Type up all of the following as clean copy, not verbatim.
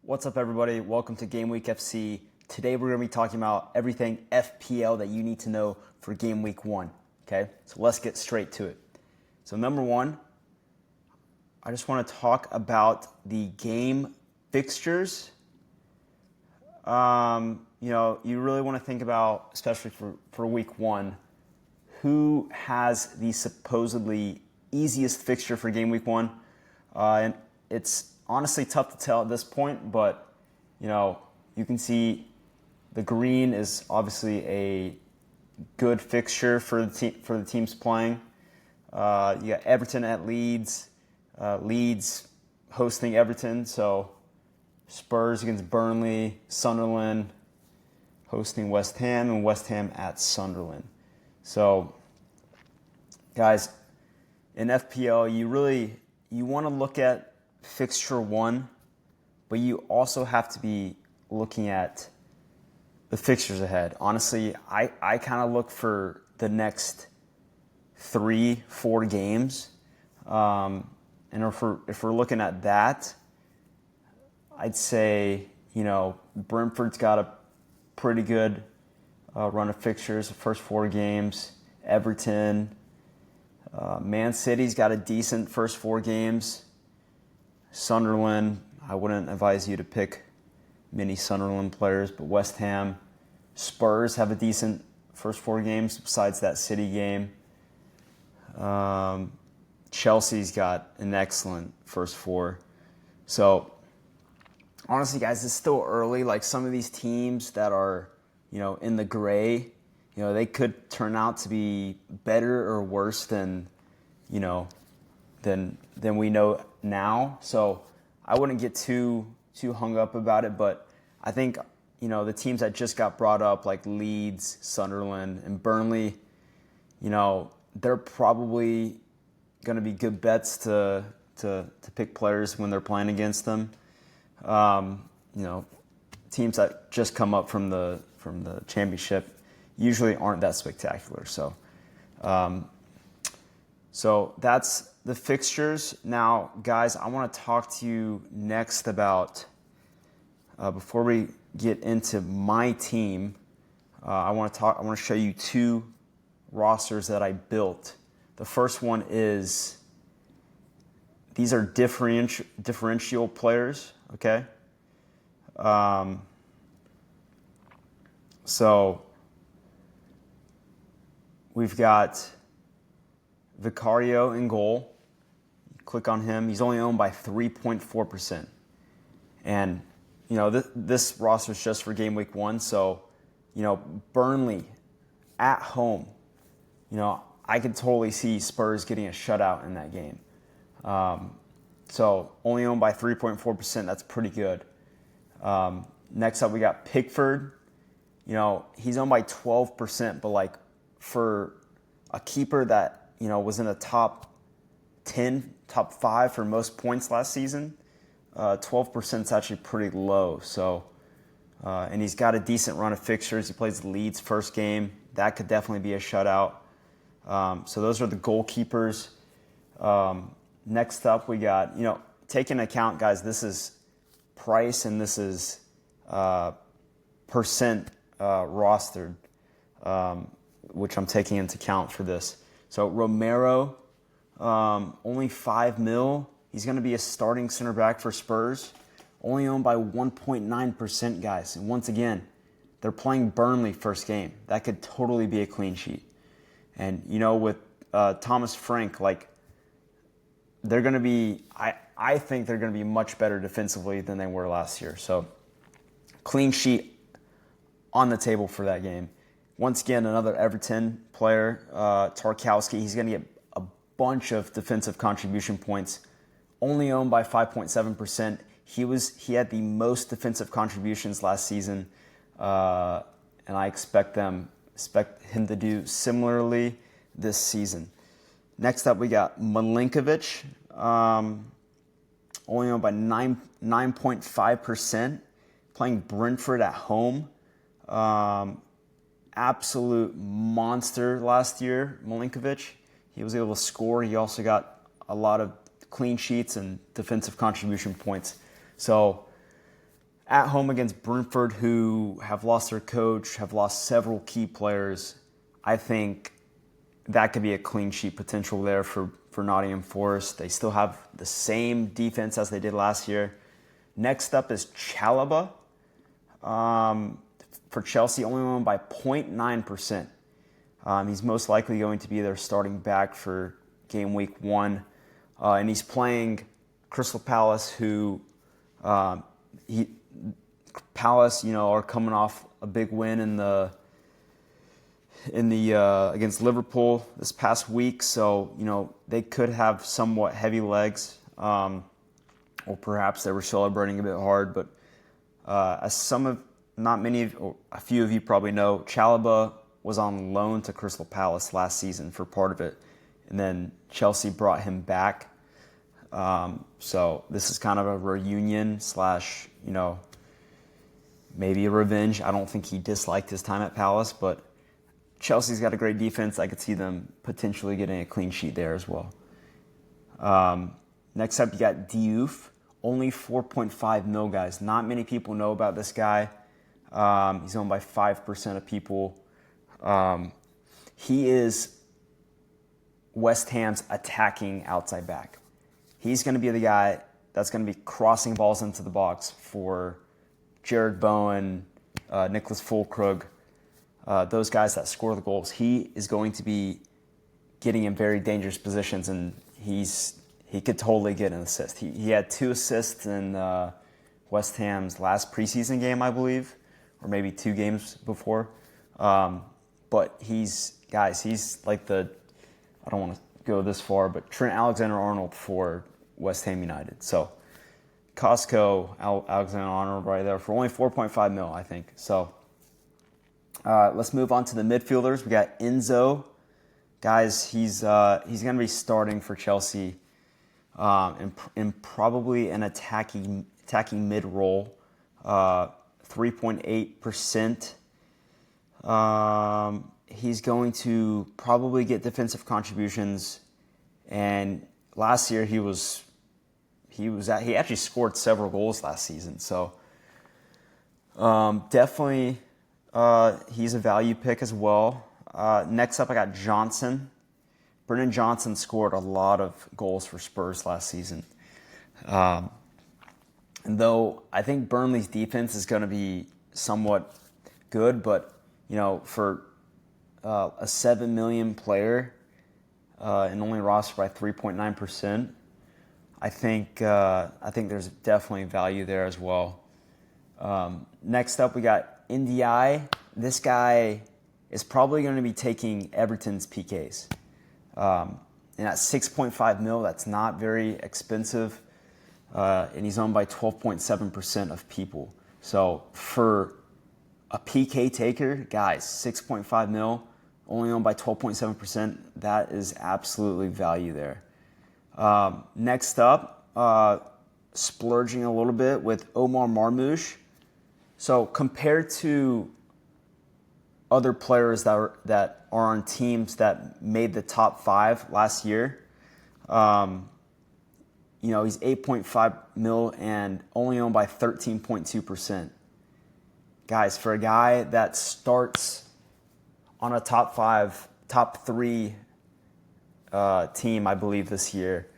What's up, everybody? Welcome to Gameweek FC. Today we're going to be talking about everything FPL that you need to know for Game Week 1. Okay, so let's get straight to it. So number one, I just want to talk about the game fixtures. You really want to think about, especially for Week 1, who has the supposedly easiest fixture for Game Week 1. And it's honestly tough to tell at this point, but you can see the green is obviously a good fixture for the teams playing. You got Everton at Leeds, Leeds hosting Everton, so Spurs against Burnley, Sunderland hosting West Ham, and West Ham at Sunderland. So, guys, in FPL, you want to look at fixture 1, but you also have to be looking at the fixtures ahead. Honestly, I kind of look for the next 3-4 games. And if we're looking at that, I'd say, Brentford's got a pretty good run of fixtures, the first 4 games. Everton, Man City's got a decent first 4 games. Sunderland, I wouldn't advise you to pick many Sunderland players, but West Ham, Spurs have a decent first 4 games besides that City game. Chelsea's got an excellent first 4. So, honestly, guys, it's still early. Like, some of these teams that are, in the gray, they could turn out to be better or worse than we know now. So I wouldn't get too hung up about it, but I think the teams that just got brought up, like Leeds, Sunderland, and Burnley, they're probably going to be good bets to pick players when they're playing against them. Teams that just come up from the championship usually aren't that spectacular. So that's the fixtures. Now, guys, I want to talk to you next about, before we get into my team, I want to show you 2 rosters that I built. The first one is, these are differential players, okay? So we've got Vicario in goal. Click on him. He's only owned by 3.4%. And, this roster is just for Game Week 1. So, Burnley at home, I could totally see Spurs getting a shutout in that game. So, only owned by 3.4%. That's pretty good. Next up, we got Pickford. He's owned by 12%, but for a keeper that, was in the top 10, top 5 for most points last season, 12% is actually pretty low. So, and he's got a decent run of fixtures. He plays the Leeds first game. That could definitely be a shutout. So those are the goalkeepers. Next up, we got, take into account, guys, this is price and this is percent rostered, which I'm taking into account for this. So Romero, only 5 mil. He's going to be a starting center back for Spurs. Only owned by 1.9%, guys. And once again, they're playing Burnley first game. That could totally be a clean sheet. And, with Thomas Frank, they're going to be, I think they're going to be much better defensively than they were last year. So, clean sheet on the table for that game. Once again, another Everton player, Tarkowski. He's going to get a bunch of defensive contribution points. Only owned by 5.7%. He had the most defensive contributions last season, and I expect him to do similarly this season. Next up, we got Milinkovic, only owned by 9.5%, playing Brentford at home. Absolute monster last year, Milinkovic. He was able to score. He also got a lot of clean sheets and defensive contribution points. So at home against Brentford, who have lost their coach, have lost several key players, I think that could be a clean sheet potential there for Nottingham Forest. They still have the same defense as they did last year. Next up is Chalobah. For Chelsea, only won by 0.9%. He's most likely going to be their starting back for game week 1. And he's playing Crystal Palace, who Palace, are coming off a big win in the against Liverpool this past week. So, they could have somewhat heavy legs, or perhaps they were celebrating a bit hard. But as a few of you probably know, Chalobah was on loan to Crystal Palace last season for part of it, and then Chelsea brought him back. So this is kind of a reunion / maybe a revenge. I don't think he disliked his time at Palace, but Chelsea's got a great defense. I could see them potentially getting a clean sheet there as well. Next up, you got Diouf. Only 4.5 mil, guys. Not many people know about this guy. He's owned by 5% of people. He is West Ham's attacking outside back. He's going to be the guy that's going to be crossing balls into the box for Jared Bowen, Nicholas Füllkrug, those guys that score the goals. He is going to be getting in very dangerous positions, and he could totally get an assist. He had 2 assists in West Ham's last preseason game, I believe, or maybe 2 games before. But he's like I don't want to go this far, but Trent Alexander-Arnold for West Ham United. So Costco Alexander-Arnold right there for only 4.5 mil, I think. So let's move on to the midfielders. We got Enzo. Guys, he's going to be starting for Chelsea in probably an attacking mid role, 3.8%. He's going to probably get defensive contributions, and last year he actually scored several goals last season. So definitely he's a value pick as well. Next up, I got Johnson. Brennan Johnson scored a lot of goals for Spurs last season. And though I think Burnley's defense is going to be somewhat good, but for a 7 million player and only rostered by 3.9%, I think there's definitely value there as well. Next up, we got Ndiaye. This guy is probably going to be taking Everton's PKs. And at 6.5 mil, that's not very expensive. And he's owned by 12.7% of people. So for a PK taker, guys, 6.5 mil, only owned by 12.7%, that is absolutely value there. Next up, splurging a little bit with Omar Marmoush. So compared to other players that are on teams that made the top 5 last year, he's 8.5 mil and only owned by 13.2%. Guys, for a guy that starts on a top 3 team, I believe, this year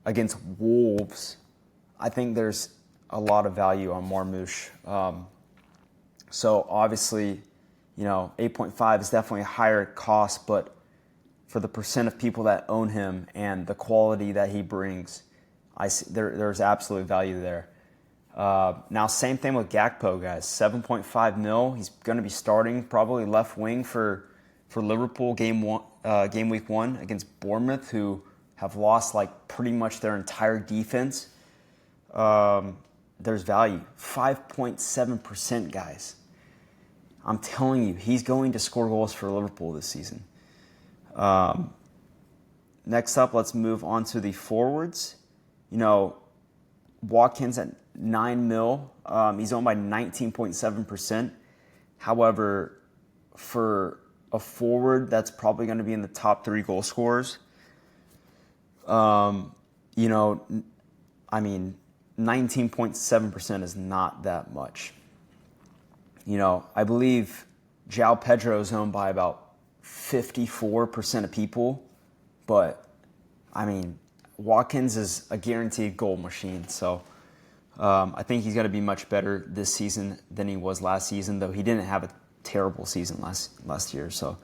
against Wolves, I think there's a lot of value on Marmoush. So obviously, 8.5 is definitely a higher cost, but for the percent of people that own him and the quality that he brings, there's absolute value there. Now, same thing with Gakpo, guys. 7.5 mil. He's going to be starting probably left wing for Liverpool game week 1 against Bournemouth, who have lost pretty much their entire defense. There's value. 5.7%, guys. I'm telling you, he's going to score goals for Liverpool this season. Next up, let's move on to the forwards. Watkins at 9 mil. He's owned by 19.7%. However, for a forward that's probably going to be in the top 3 goal scorers, You know, I mean, 19.7% is not that much. You know, I believe João Pedro is owned by about 54% of people, but I mean, Watkins is a guaranteed goal machine. So I think he's going to be much better this season than he was last season, though he didn't have a terrible season last year. So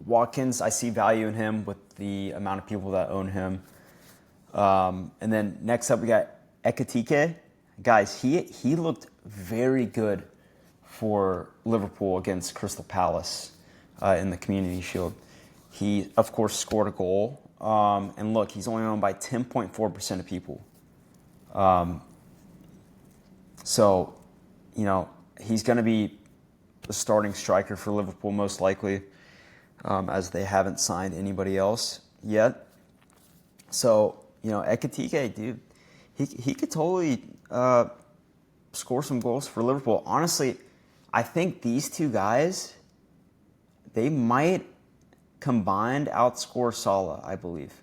Watkins, I see value in him with the amount of people that own him. And then next up, we got Ekitike. Guys, he looked very good for Liverpool against Crystal Palace in the Community Shield. He, of course, scored a goal. And look, he's only owned by 10.4% of people. So, you know, he's going to be the starting striker for Liverpool most likely, as they haven't signed anybody else yet. So, you know, Ekitike, dude, he could totally score some goals for Liverpool. Honestly, I think these two guys, they might combined outscore Salah, I believe.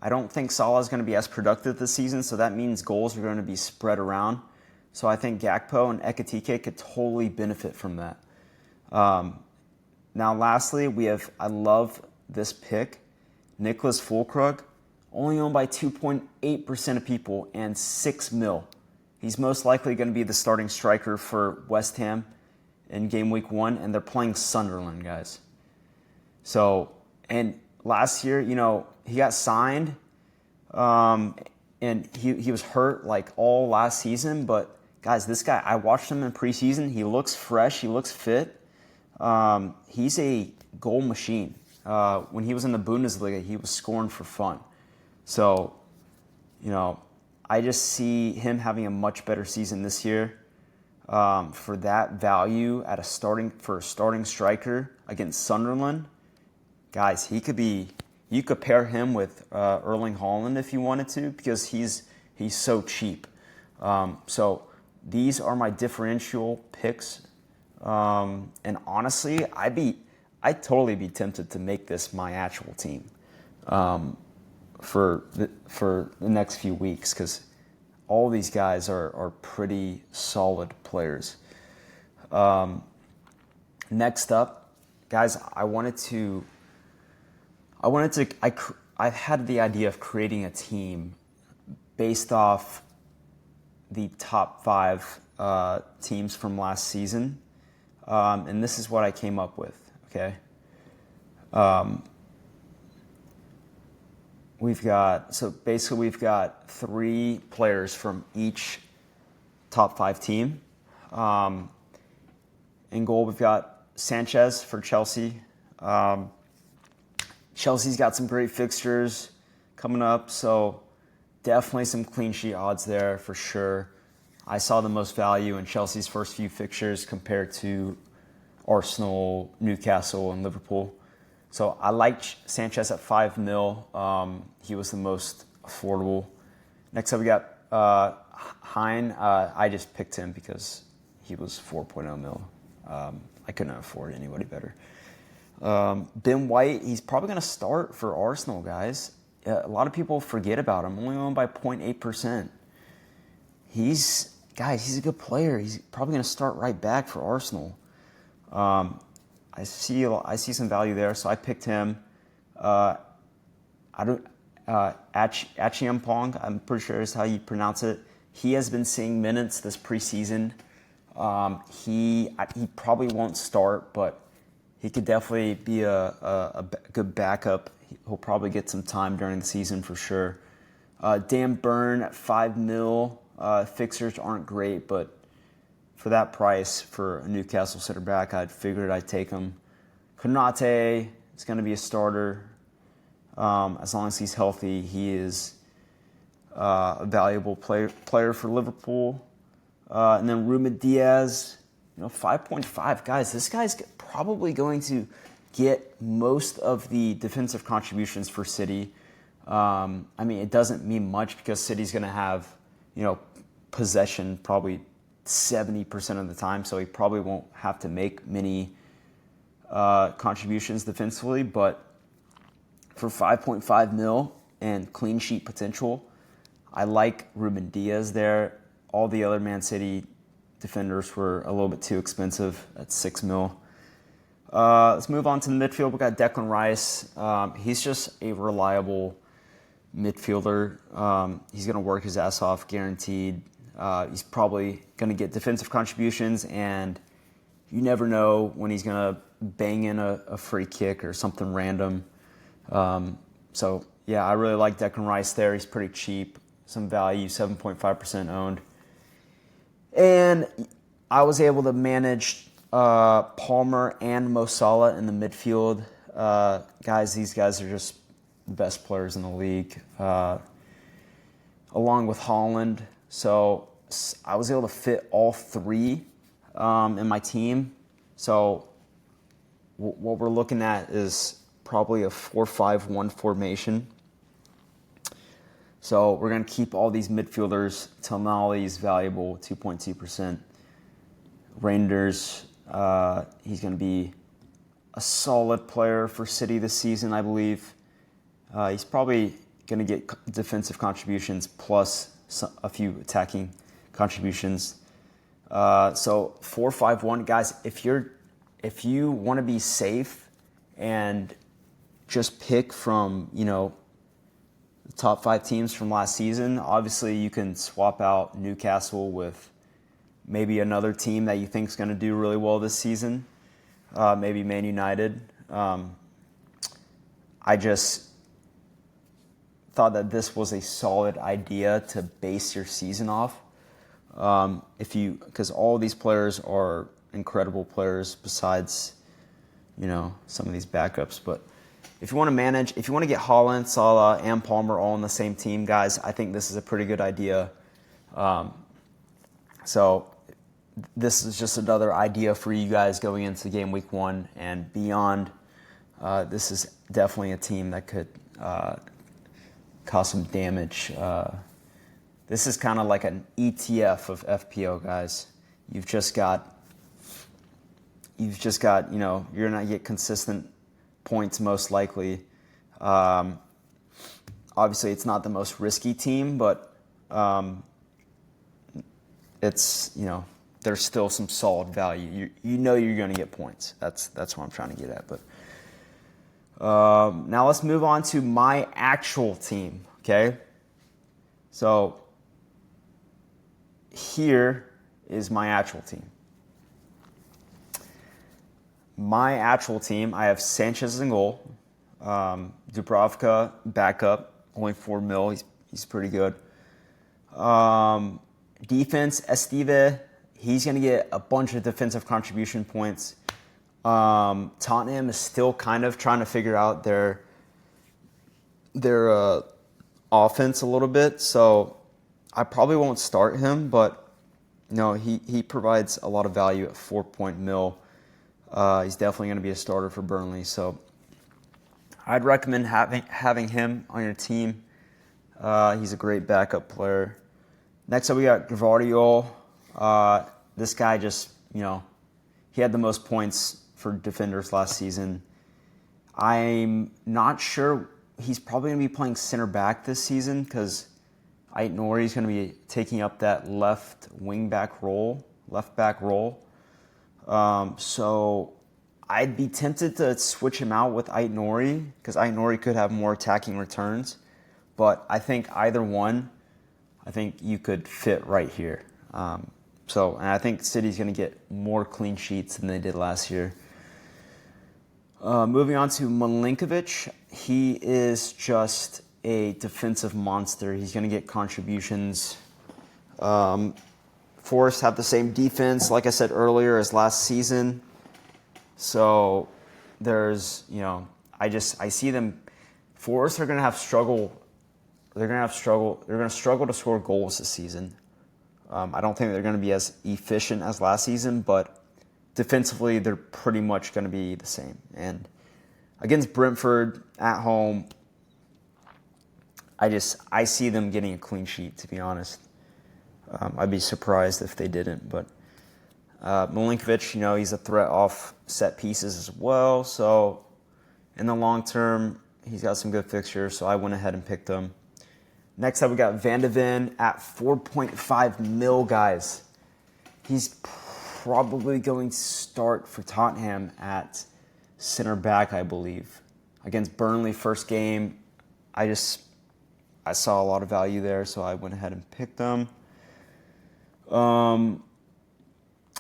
I don't think Salah is going to be as productive this season, so that means goals are going to be spread around. So I think Gakpo and Ekitike could totally benefit from that. Now, lastly, I love this pick, Nicholas Füllkrug, only owned by 2.8% of people and 6 mil. He's most likely going to be the starting striker for West Ham in game week 1, and they're playing Sunderland, guys. So, and last year, you know, he got signed, and he was hurt like all last season. But guys, this guy, I watched him in preseason. He looks fresh. He looks fit. He's a goal machine. When he was in the Bundesliga, he was scoring for fun. So, you know, I just see him having a much better season this year. For that value at a starting striker against Sunderland, guys, you could pair him with Erling Haaland if you wanted to, because he's so cheap. So these are my differential picks. And honestly, I'd totally be tempted to make this my actual team for the next few weeks, because all these guys are pretty solid players. Next up, guys, I had the idea of creating a team based off the top 5 teams from last season. And this is what I came up with, okay? We've got 3 players from each top 5 team. In goal, we've got Sanchez for Chelsea. Chelsea's got some great fixtures coming up, so definitely some clean sheet odds there for sure. I saw the most value in Chelsea's first few fixtures compared to Arsenal, Newcastle, and Liverpool. So I liked Sanchez at 5 mil. He was the most affordable. Next up, we got Hein. I just picked him because he was 4.0 mil. I couldn't afford anybody better. Ben White, he's probably going to start for Arsenal, guys. A lot of people forget about him. Only owned by 0.8%. He's a good player. He's probably going to start right back for Arsenal. I see some value there, so I picked him. Achiampong, I'm pretty sure is how you pronounce it. He has been seeing minutes this preseason. He probably won't start, but he could definitely be a good backup. He'll probably get some time during the season for sure. Dan Burn at 5 mil. Fixtures aren't great, but for that price for a Newcastle center back, I figured I'd take him. Konate is going to be a starter. As long as he's healthy, he is a valuable player for Liverpool. And then Ruben Diaz, 5.5. Guys, this guy's probably going to get most of the defensive contributions for City. It doesn't mean much because City's going to have, possession probably 70% of the time, so he probably won't have to make many contributions defensively. But for 5.5 mil and clean sheet potential. I like Ruben Diaz there. All the other Man City defenders were a little bit too expensive at 6 mil. Let's move on to the midfield. We got Declan Rice. He's just a reliable midfielder. He's going to work his ass off, guaranteed. He's probably going to get defensive contributions, and you never know when he's going to bang in a free kick or something random. So, yeah, I really like Declan Rice there. He's pretty cheap, some value, 7.5% owned. And I was able to manage Palmer and Mo Salah in the midfield. These guys are just the best players in the league, along with Haaland. So I was able to fit all three in my team. So what we're looking at is probably a 4-5-1 formation. So we're going to keep all these midfielders. Tonali's valuable, 2.2%. Reinders, he's going to be a solid player for City this season, I believe. He's probably going to get defensive contributions plus a few attacking contributions. So 4-5-1, guys. If you want to be safe and just pick from the top 5 teams from last season, obviously you can swap out Newcastle with maybe another team that you think is going to do really well this season, maybe Man United. I just thought that this was a solid idea to base your season off. Because all of these players are incredible players besides, some of these backups. But if you want to get Haaland, Salah, and Palmer all on the same team, guys, I think this is a pretty good idea. So this is just another idea for you guys going into game week 1 and beyond. This is definitely a team that could cause some damage. This is kind of like an ETF of FPO, guys. You've just got, you're going to get consistent points most likely. Obviously, it's not the most risky team, but it's, there's still some solid value. You're going to get points. That's what I'm trying to get at. But now let's move on to my actual team, okay? So here is my actual team. My actual team, I have Sanchez in goal. Dubravka backup, only 4 mil. He's pretty good. Defense, Esteve, he's going to get a bunch of defensive contribution points. Tottenham is still kind of trying to figure out their offense a little bit, so I probably won't start him, but he provides a lot of value at 4 mil. He's definitely going to be a starter for Burnley, so I'd recommend having him on your team. He's a great backup player. Next up, we got Gvardiol. This guy just, he had the most points for defenders last season. I'm not sure. He's probably going to be playing center back this season because Ait-Nouri is going to be taking up that left back role. So I'd be tempted to switch him out with Ait-Nouri because Ait-Nouri could have more attacking returns. But I think either one, you could fit right here. And I think City's going to get more clean sheets than they did last year. Moving on to Milinkovic, he is just a defensive monster. He's going to get contributions. Forest have the same defense, like I said earlier, as last season. So there's, I see them. Forest are going to have struggle. They're going to struggle to score goals this season. I don't think they're going to be as efficient as last season, but defensively, they're pretty much going to be the same. And against Brentford at home, I see them getting a clean sheet, to be honest. I'd be surprised if they didn't. But Milinkovic, he's a threat off set pieces as well. So in the long term, He's got some good fixtures, so I went ahead and picked him. Next up, we got Van de Ven at 4.5 mil, guys. He's probably going to start for Tottenham at center back, I believe. Against Burnley, first game, I saw a lot of value there, so I went ahead and picked him.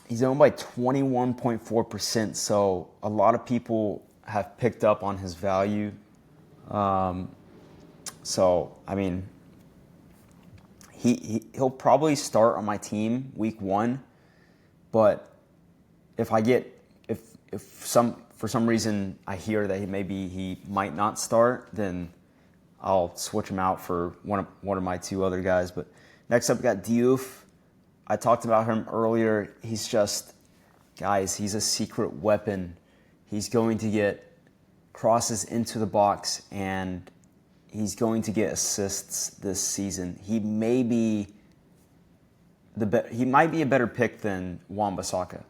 He's owned by 21.4%, so a lot of people have picked up on his value. So, I mean, he'll probably start on my team week 1, but if for some reason I hear that he might not start, then I'll switch him out for one of my 2 other guys. But next up, we got Diouf. I talked about him earlier. He's just, guys, he's a secret weapon. He's going to get crosses into the box, and he's going to get assists this season. He might be a better pick than Wan-Bissaka.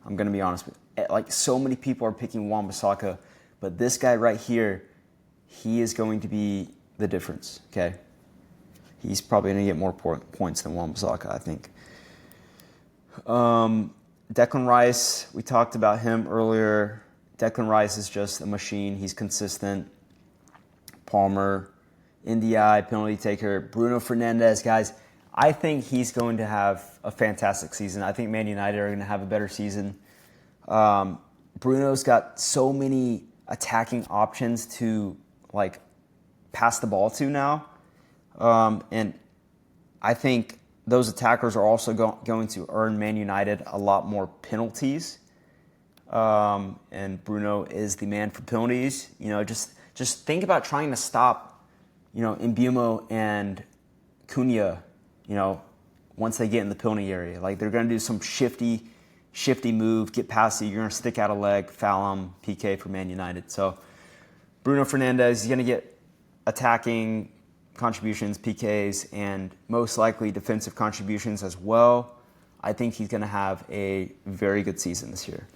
I'm going to be honest with you. Like, so many people are picking Wan-Bissaka, but this guy right here, he is going to be the difference, okay? He's probably going to get more points than Wan-Bissaka, I think. Declan Rice, we talked about him earlier. Declan Rice is just a machine. He's consistent. Palmer, Ndiaye, penalty taker. Bruno Fernandes, guys, I think he's going to have a fantastic season. I think Man United are going to have a better season. Bruno's got so many attacking options to, like, pass the ball to now. And I think those attackers are also going to earn Man United a lot more penalties. And Bruno is the man for penalties. You know, just think about trying to stop, Mbeumo and Cunha, once they get in the penalty area. Like, they're going to do some shifty move, get past you, you're going to stick out a leg, foul him, PK for Man United. So Bruno Fernandes is going to get attacking contributions, PKs, and most likely defensive contributions as well. I think he's going to have a very good season this year.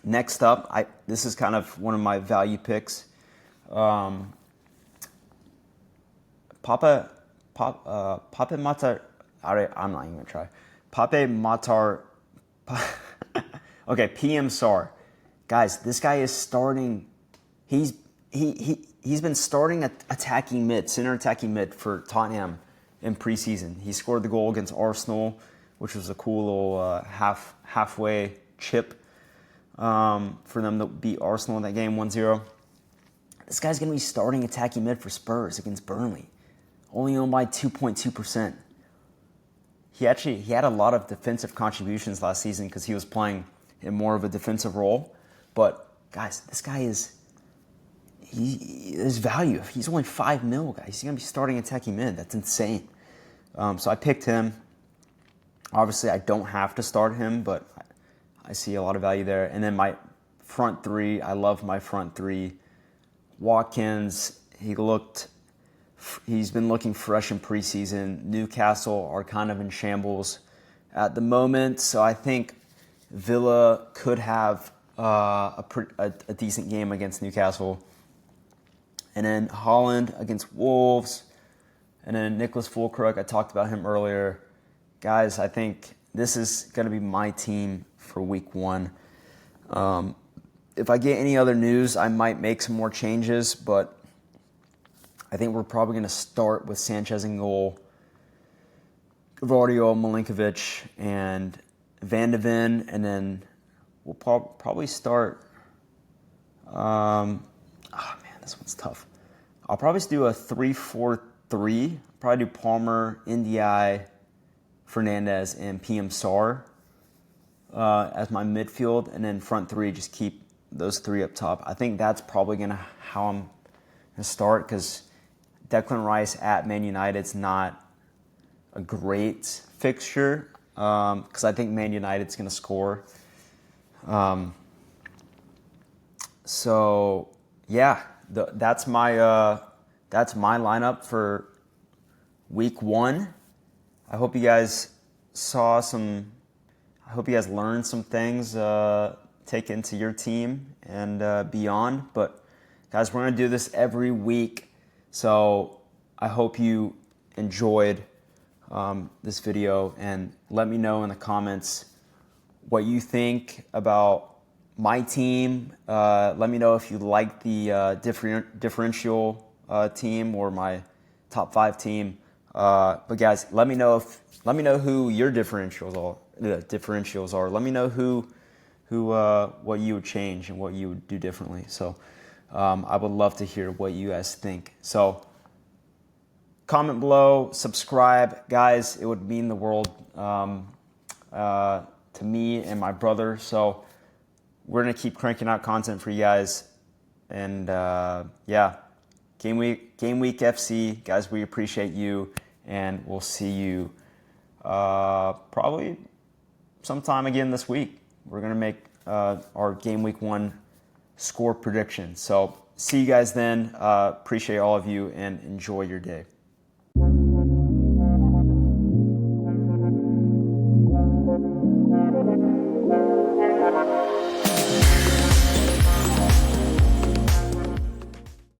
Next up, this is kind of one of my value picks. Pape Matar. I'm not even going to try. Pape Matar. Okay, PM Sar. Guys, this guy is starting. He's been starting attacking mid, center attacking mid for Tottenham in preseason. He scored the goal against Arsenal, which was a cool little halfway chip for them to beat Arsenal in that game 1-0. This guy's going to be starting attacking mid for Spurs against Burnley, only owned by 2.2%. He had a lot of defensive contributions last season because he was playing in more of a defensive role. But guys, this guy is his value. He's only 5 mil, guys. He's gonna be starting attacking mid. That's insane. So I picked him. Obviously, I don't have to start him, but I see a lot of value there. And then my front 3, I love my front 3. Watkins, he's been looking fresh in preseason. Newcastle are kind of in shambles at the moment, so I think Villa could have a decent game against Newcastle. And then Holland against Wolves. And then Nicholas Fulkrug, I talked about him earlier. Guys, I think this is going to be my team for week 1. If I get any other news, I might make some more changes, but I think we're probably going to start with Sanchez in goal, Gvardiol, Milinkovic, and Van de Ven, and then we'll probably start. This one's tough. I'll probably do a 3-4-3. Probably do Palmer, Ndiaye, Fernandes, and PM Sar as my midfield, and then front 3, just keep those 3 up top. I think that's probably how I'm going to start, because Declan Rice at Man United's not a great fixture, because I think Man United's going to score. So yeah, that's my lineup for week 1. I hope you guys learned some things, take into your team and beyond. But Guys, we're going to do this every week. So I hope you enjoyed this video, and let me know in the comments what you think about my team. Let me know if you like the differential team or my top 5 team. But guys, let me know who your differentials are. Let me know who what you would change and what you would do differently. So I would love to hear what you guys think. So comment below, subscribe, guys. It would mean the world to me and my brother. So we're gonna keep cranking out content for you guys. And yeah, Gameweek FC, guys. We appreciate you, and we'll see you probably sometime again this week. We're gonna make our Game Week 1 score prediction. So see you guys then. Appreciate all of you, and enjoy your day.